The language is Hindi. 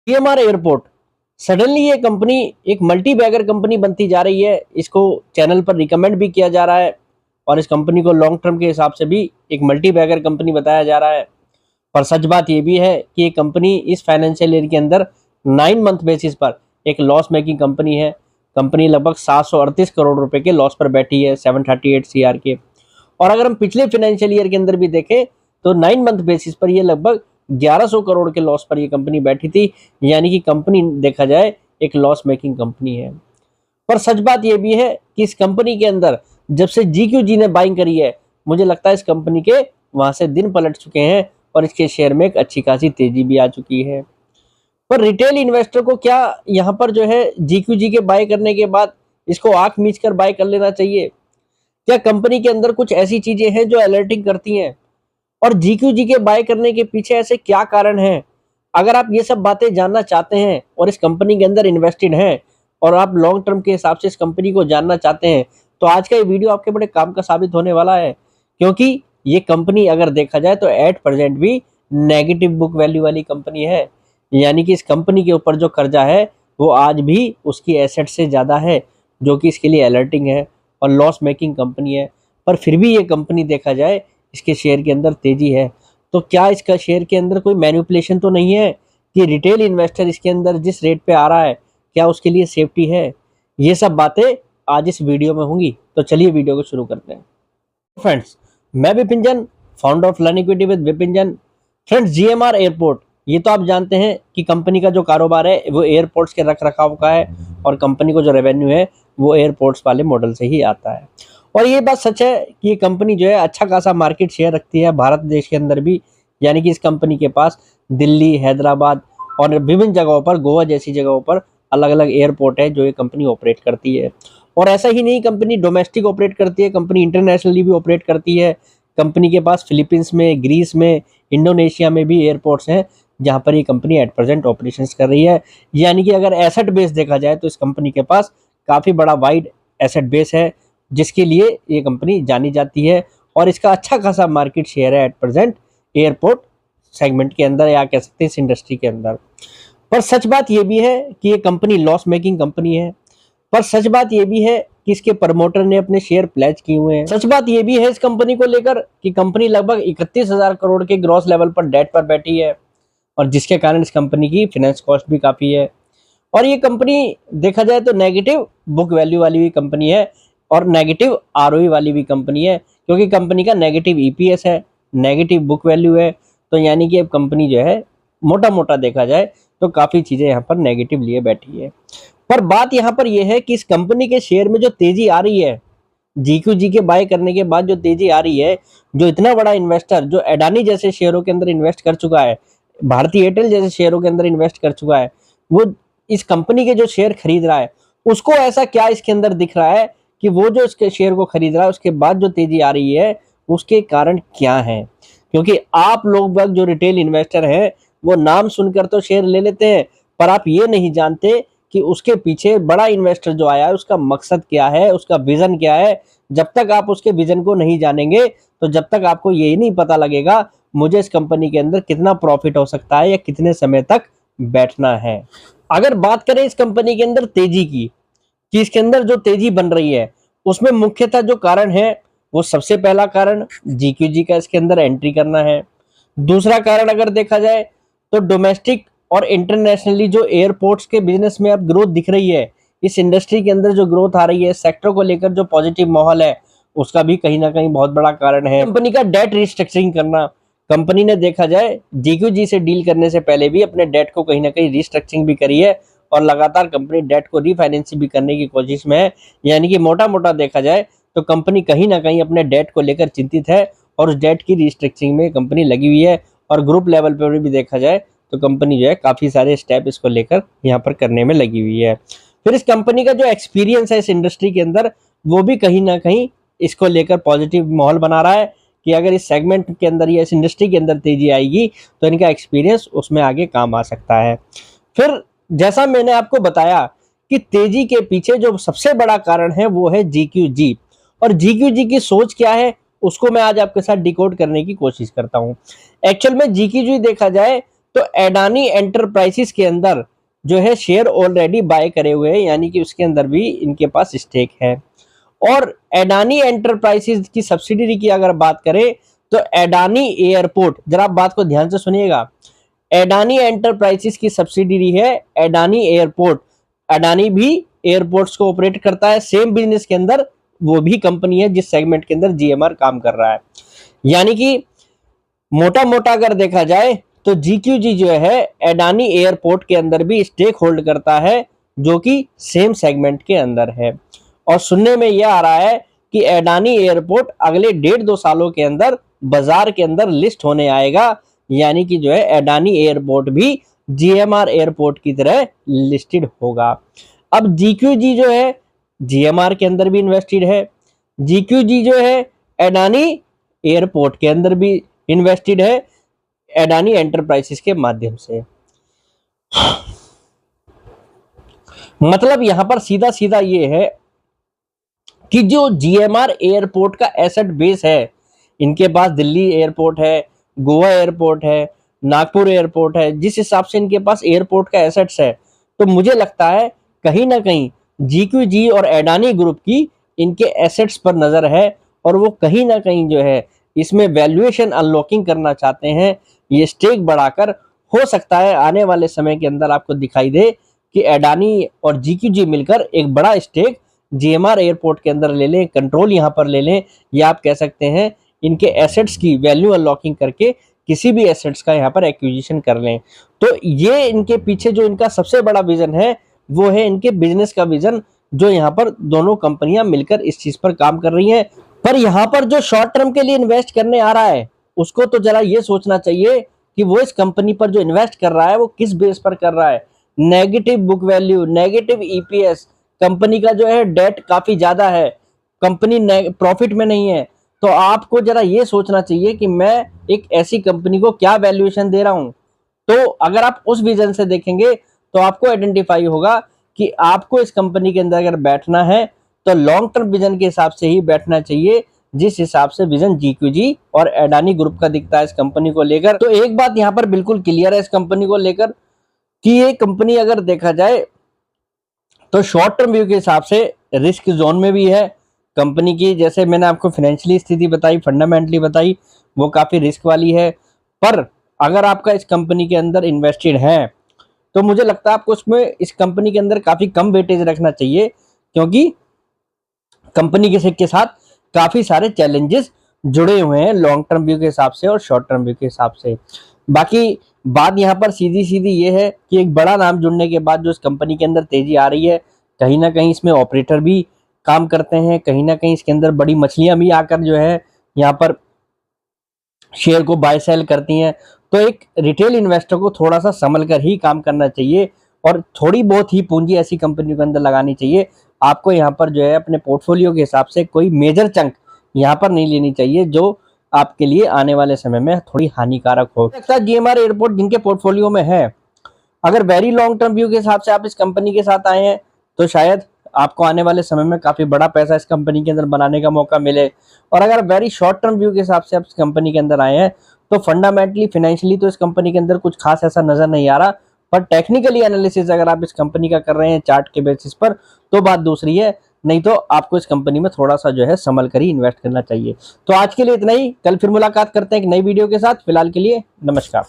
GMR एयरपोर्ट सडनली ये कंपनी एक मल्टी बैगर कंपनी बनती जा रही है। इसको चैनल पर रिकमेंड भी किया जा रहा है और इस कंपनी को लॉन्ग टर्म के हिसाब से भी एक मल्टी बैगर कंपनी बताया जा रहा है। पर सच बात ये भी है कि ये कंपनी इस फाइनेंशियल ईयर के अंदर 9 मंथ बेसिस पर एक लॉस मेकिंग कंपनी है। कंपनी लगभग 738 करोड़ रुपए के लॉस पर बैठी है, 738 CR के। और अगर हम पिछले फाइनेंशियल ईयर के अंदर भी देखें तो 9 मंथ बेसिस पर ये लगभग 1100 करोड़ के लॉस पर ये कंपनी बैठी थी। यानी कि कंपनी देखा जाए एक लॉस मेकिंग कंपनी है। पर सच बात ये भी है कि इस कंपनी के अंदर जब से GQG ने बाइंग करी है, मुझे लगता है इस कंपनी के वहां से दिन पलट चुके हैं और इसके शेयर में एक अच्छी खासी तेजी भी आ चुकी है। पर रिटेल इन्वेस्टर को क्या यहाँ पर जो है GQG के बाय करने के बाद इसको आंख मीच कर बाय कर लेना चाहिए? क्या कंपनी के अंदर कुछ ऐसी चीजें हैं जो अलर्टिंग करती हैं? और GQG के बाय करने के पीछे ऐसे क्या कारण हैं? अगर आप ये सब बातें जानना चाहते हैं और इस कंपनी के अंदर इन्वेस्टेड हैं और आप लॉन्ग टर्म के हिसाब से इस कंपनी को जानना चाहते हैं, तो आज का ये वीडियो आपके बड़े काम का साबित होने वाला है। क्योंकि ये कंपनी अगर देखा जाए तो एट प्रेजेंट भी नेगेटिव बुक वैल्यू वाली कंपनी है। यानी कि इस कंपनी के ऊपर जो कर्जा है वो आज भी उसकी एसेट से ज़्यादा है, जो कि इसके लिए अलर्टिंग है और लॉस मेकिंग कंपनी है। पर फिर भी ये कंपनी देखा जाए इसके शेयर के अंदर तेजी है। तो क्या इसका शेयर के अंदर कोई मैनिपुलेशन तो नहीं है कि रिटेल इन्वेस्टर इसके अंदर जिस रेट पे आ रहा है क्या उसके लिए सेफ्टी है? ये सब बातें आज इस वीडियो में होंगी। तो चलिए वीडियो को शुरू करते हैं। फ्रेंड्स, मैं Vipin Jain, founder of learn equity with Vipin Jain. Friends, GMR airport, ये तो आप जानते हैं कि कंपनी का जो कारोबार है वो एयरपोर्ट्स के रख रखाव का है और कंपनी को जो रेवेन्यू है वो एयरपोर्ट्स वाले मॉडल से ही आता है। और ये बात सच है कि ये कंपनी जो है अच्छा खासा मार्केट शेयर रखती है भारत देश के अंदर भी। यानी कि इस कंपनी के पास दिल्ली, हैदराबाद और विभिन्न जगहों पर, गोवा जैसी जगहों पर अलग अलग एयरपोर्ट है जो ये कंपनी ऑपरेट करती है। और ऐसा ही नहीं, कंपनी डोमेस्टिक ऑपरेट करती है, कंपनी इंटरनेशनली भी ऑपरेट करती है। कंपनी के पास फिलीपींस में, ग्रीस में, इंडोनेशिया में भी एयरपोर्ट्स हैं जहां पर ये कंपनी एट प्रेजेंट ऑपरेशंस कर रही है। यानी कि अगर एसेट बेस देखा जाए तो इस कंपनी के पास काफ़ी बड़ा वाइड एसेट बेस है जिसके लिए ये कंपनी जानी जाती है और इसका अच्छा खासा मार्केट शेयर है एट प्रेजेंट एयरपोर्ट सेगमेंट के अंदर, या कह सकते हैं इस इंडस्ट्री के अंदर। पर सच बात ये भी है कि ये कंपनी लॉस मेकिंग कंपनी है। पर सच बात ये भी है कि इसके प्रमोटर ने अपने शेयर प्लेज किए हुए हैं। सच बात ये भी है इस कंपनी को लेकर कि कंपनी लगभग 31,000 करोड़ के ग्रॉस लेवल पर डेट पर बैठी है और जिसके कारण इस कंपनी की फाइनेंस कॉस्ट भी काफ़ी है। और ये कंपनी देखा जाए तो नेगेटिव बुक वैल्यू वाली भी कंपनी है और नेगेटिव ROE वाली भी कंपनी है, क्योंकि कंपनी का नेगेटिव EPS है, नेगेटिव बुक वैल्यू है। तो यानी कि अब कंपनी जो है मोटा मोटा देखा जाए तो काफ़ी चीज़ें यहाँ पर नेगेटिव लिए बैठी है। पर बात यहाँ पर यह है कि इस कंपनी के शेयर में जो तेजी आ रही है, GQG के बाय करने के बाद जो तेजी आ रही है, जो इतना बड़ा इन्वेस्टर जो अडानी जैसे शेयरों के अंदर इन्वेस्ट कर चुका है, भारतीय एयरटेल जैसे शेयरों के अंदर इन्वेस्ट कर चुका है, वो इस कंपनी के जो शेयर खरीद रहा है उसको ऐसा क्या इसके अंदर दिख रहा है कि वो जो इसके शेयर को खरीद रहा है उसके बाद जो तेजी आ रही है उसके कारण क्या है? क्योंकि आप लोग जो रिटेल इन्वेस्टर हैं वो नाम सुनकर तो शेयर ले लेते हैं, पर आप ये नहीं जानते कि उसके पीछे बड़ा इन्वेस्टर जो आया है उसका मकसद क्या है, उसका विजन क्या है। जब तक आप उसके विजन को नहीं जानेंगे तो जब तक आपको ये नहीं पता लगेगा मुझे इस कंपनी के अंदर कितना प्रॉफिट हो सकता है या कितने समय तक बैठना है। अगर बात करें इस कंपनी के अंदर तेजी की, कि इसके अंदर जो तेजी बन रही है उसमें मुख्यतः जो कारण है वो सबसे पहला कारण GQG का इसके अंदर एंट्री करना है। दूसरा कारण अगर देखा जाए तो डोमेस्टिक और इंटरनेशनली जो एयरपोर्ट्स के बिजनेस में अब ग्रोथ दिख रही है, इस इंडस्ट्री के अंदर जो ग्रोथ आ रही है, सेक्टर को लेकर जो पॉजिटिव माहौल है उसका भी कहीं ना कहीं बहुत बड़ा कारण है। कंपनी का डेट रिस्ट्रक्चरिंग करना, कंपनी ने देखा जाए GQG से डील करने से पहले भी अपने डेट को कहीं ना कहीं रिस्ट्रक्चरिंग भी करी है और लगातार कंपनी डेट को रीफाइनेंसिंग भी करने की कोशिश में है। यानी कि मोटा मोटा देखा जाए तो कंपनी कहीं ना कहीं अपने डेट को लेकर चिंतित है और उस डेट की रिस्ट्रक्चरिंग में कंपनी लगी हुई है। और ग्रुप लेवल पर भी देखा जाए तो कंपनी जो है काफ़ी सारे स्टेप इसको लेकर यहाँ पर करने में लगी हुई है। फिर इस कंपनी का जो एक्सपीरियंस है इस इंडस्ट्री के अंदर वो भी कहीं ना कहीं इसको लेकर पॉजिटिव माहौल बना रहा है कि अगर इस सेगमेंट के अंदर या इस इंडस्ट्री के अंदर तेजी आएगी तो इनका एक्सपीरियंस उसमें आगे काम आ सकता है। फिर जैसा मैंने आपको बताया कि तेजी के पीछे जो सबसे बड़ा कारण है वो है GQG। और GQG की सोच क्या है उसको मैं आज आपके साथ डिकोड करने की कोशिश करता हूं। एक्चुअल में GQG देखा जाए तो एडानी एंटरप्राइजेस के अंदर जो है शेयर ऑलरेडी बाय करे हुए हैं, यानी कि उसके अंदर भी इनके पास स्टेक है। और एडानी एंटरप्राइजेस की सब्सिडरी की अगर बात करें तो एडानी एयरपोर्ट, जरा आप बात को ध्यान से सुनिएगा, एडानी एंटरप्राइजेस की सब्सिडरी है एडानी एयरपोर्ट। एडानी भी एयरपोर्ट्स को ऑपरेट करता है, सेम बिजनेस के अंदर वो भी कंपनी है जिस सेगमेंट के अंदर जीएमआर काम कर रहा है। यानी कि मोटा मोटा अगर देखा जाए तो जीक्यूजी जो है एडानी एयरपोर्ट के अंदर भी स्टेक होल्ड करता है, जो कि सेम सेगमेंट के अंदर है। और सुनने में यह आ रहा है कि एडानी एयरपोर्ट अगले 1.5-2 सालों के अंदर बाजार के अंदर लिस्ट होने आएगा, यानी कि जो है एडानी एयरपोर्ट भी जीएमआर एयरपोर्ट की तरह लिस्टेड होगा। अब जीक्यूजी जो है जीएमआर के अंदर भी इन्वेस्टेड है, जीक्यूजी जो है एडानी एयरपोर्ट के अंदर भी इन्वेस्टेड है एडानी एंटरप्राइजेस के माध्यम से। मतलब यहां पर सीधा सीधा ये है कि जो जीएमआर एयरपोर्ट का एसेट बेस है, इनके पास दिल्ली एयरपोर्ट है, गोवा एयरपोर्ट है, नागपुर एयरपोर्ट है, जिस हिसाब से इनके पास एयरपोर्ट का एसेट्स है, तो मुझे लगता है कहीं ना कहीं जीक्यूजी और एडानी ग्रुप की इनके एसेट्स पर नजर है और वो कहीं ना कहीं जो है इसमें वैल्यूएशन अनलॉकिंग करना चाहते हैं। ये स्टेक बढ़ाकर हो सकता है आने वाले समय के अंदर आपको दिखाई दे कि एडानी और जीक्यूजी मिलकर एक बड़ा स्टेक जीएमआर एयरपोर्ट के अंदर ले लें, कंट्रोल यहाँ पर ले लें, या आप कह सकते हैं इनके एसेट्स की वैल्यू अनलॉकिंग करके किसी भी एसेट्स का यहाँ पर एक्विजिशन कर लें। तो ये इनके पीछे जो इनका सबसे बड़ा विजन है वो है इनके बिजनेस का विजन, जो यहाँ पर दोनों कंपनियां मिलकर इस चीज पर काम कर रही हैं। पर यहाँ पर जो शॉर्ट टर्म के लिए इन्वेस्ट करने आ रहा है उसको तो जरा ये सोचना चाहिए कि वो इस कंपनी पर जो इन्वेस्ट कर रहा है वो किस बेस पर कर रहा है। Negative book value, negative EPS, company का जो है डेट काफी ज्यादा है, कंपनी प्रॉफिट में नहीं है। तो आपको जरा ये सोचना चाहिए कि मैं एक ऐसी कंपनी को क्या वैल्यूएशन दे रहा हूं। तो अगर आप उस विजन से देखेंगे तो आपको आइडेंटिफाई होगा कि आपको इस कंपनी के अंदर अगर बैठना है तो लॉन्ग टर्म विजन के हिसाब से ही बैठना चाहिए, जिस हिसाब से विजन जीक्यूजी और एडानी ग्रुप का दिखता है इस कंपनी को लेकर। तो एक बात यहाँ पर बिल्कुल क्लियर है इस कंपनी को लेकर कि ये कंपनी अगर देखा जाए तो शॉर्ट टर्म व्यू के हिसाब से रिस्क जोन में भी है कंपनी की। जैसे मैंने आपको फाइनेंशियली स्थिति बताई, फंडामेंटली बताई, वो काफी रिस्क वाली है। पर अगर आपका इस कंपनी के अंदर इन्वेस्टेड है तो मुझे लगता है आपको उसमें इस कंपनी के अंदर काफी कम वेटेज रखना चाहिए, क्योंकि कंपनी के साथ काफी सारे चैलेंजेस जुड़े हुए हैं लॉन्ग टर्म व्यू के हिसाब से और शॉर्ट टर्म व्यू के हिसाब से। बाकी बात यहाँ पर सीधी सीधी ये है कि एक बड़ा नाम जुड़ने के बाद जो इस कंपनी के अंदर तेजी आ रही है, कहीं ना कहीं इसमें ऑपरेटर भी काम करते हैं, कहीं ना कहीं इसके अंदर बड़ी मछलियां भी आकर जो है यहाँ पर शेयर को बाय सेल करती हैं। तो एक रिटेल इन्वेस्टर को थोड़ा सा संभल कर ही काम करना चाहिए और थोड़ी बहुत ही पूंजी ऐसी कंपनियों के अंदर लगानी चाहिए। आपको यहाँ पर जो है अपने पोर्टफोलियो के हिसाब से कोई मेजर चंक यहाँ पर नहीं लेनी चाहिए जो आपके लिए आने वाले समय में थोड़ी हानिकारक हो। जीएमआर एयरपोर्ट जिनके पोर्टफोलियो में है, अगर वेरी लॉन्ग टर्म व्यू के हिसाब से आप इस कंपनी के साथ आए हैं तो शायद आपको आने वाले समय में काफी बड़ा पैसा इस कंपनी के अंदर बनाने का मौका मिले। और अगर वेरी शॉर्ट टर्म व्यू के हिसाब से आप इस कंपनी के अंदर आए हैं तो फंडामेंटली फाइनेंशियली तो इस कंपनी के अंदर कुछ खास ऐसा नजर नहीं आ रहा, पर टेक्निकली एनालिसिस अगर आप इस कंपनी का कर रहे हैं चार्ट के बेसिस पर तो बात दूसरी है। नहीं तो आपको इस कंपनी में थोड़ा सा जो है संभल कर ही इन्वेस्ट करना चाहिए। तो आज के लिए इतना ही, कल फिर मुलाकात करते हैं एक नई वीडियो के साथ। फिलहाल के लिए नमस्कार।